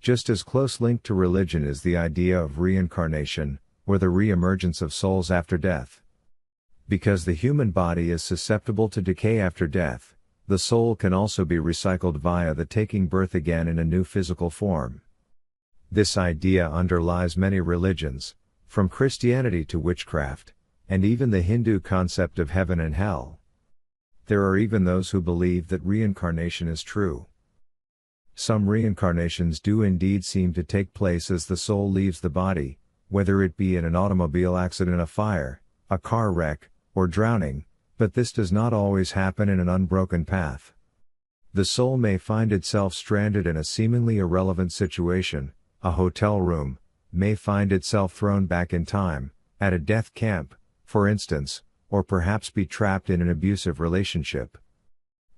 Just as close linked to religion is the idea of reincarnation, or the re-emergence of souls after death. Because the human body is susceptible to decay after death, the soul can also be recycled via the taking birth again in a new physical form. This idea underlies many religions, from Christianity to witchcraft, and even the Hindu concept of heaven and hell. There are even those who believe that reincarnation is true. Some reincarnations do indeed seem to take place as the soul leaves the body, whether it be in an automobile accident, a fire, a car wreck, or drowning, but this does not always happen in an unbroken path. The soul may find itself stranded in a seemingly irrelevant situation, a hotel room, may find itself thrown back in time, at a death camp, for instance, or perhaps be trapped in an abusive relationship.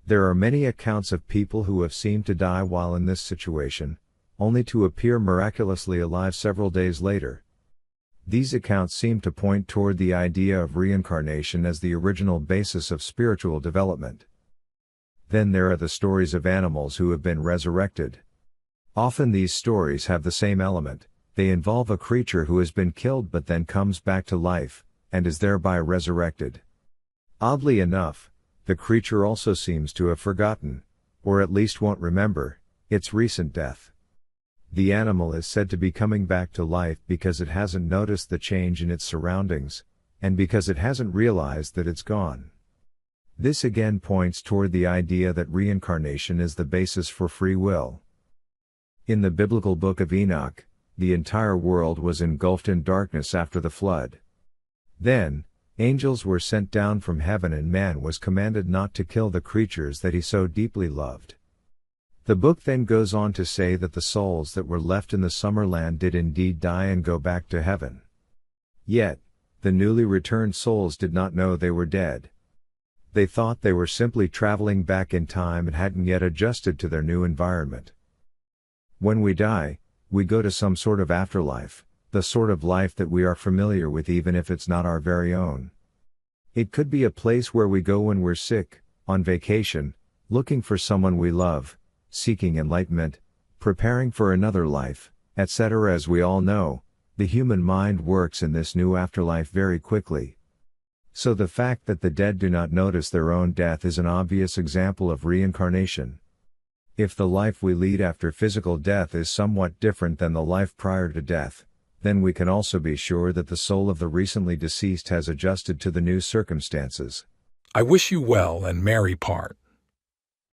There are many accounts of people who have seemed to die while in this situation, only to appear miraculously alive several days later. These accounts seem to point toward the idea of reincarnation as the original basis of spiritual development. Then there are the stories of animals who have been resurrected. Often these stories have the same element: they involve a creature who has been killed but then comes back to life, and is thereby resurrected. Oddly enough, the creature also seems to have forgotten, or at least won't remember, its recent death. The animal is said to be coming back to life because it hasn't noticed the change in its surroundings, and because it hasn't realized that it's gone. This again points toward the idea that reincarnation is the basis for free will. In the biblical book of Enoch, the entire world was engulfed in darkness after the flood. Then, angels were sent down from heaven and man was commanded not to kill the creatures that he so deeply loved. The book then goes on to say that the souls that were left in the summer land did indeed die and go back to heaven. Yet, the newly returned souls did not know they were dead. They thought they were simply traveling back in time and hadn't yet adjusted to their new environment. When we die, we go to some sort of afterlife, the sort of life that we are familiar with even if it's not our very own. It could be a place where we go when we're sick, on vacation, looking for someone we love, seeking enlightenment, preparing for another life, etc. As we all know, the human mind works in this new afterlife very quickly. So the fact that the dead do not notice their own death is an obvious example of reincarnation. If the life we lead after physical death is somewhat different than the life prior to death, then we can also be sure that the soul of the recently deceased has adjusted to the new circumstances. I wish you well and merry part.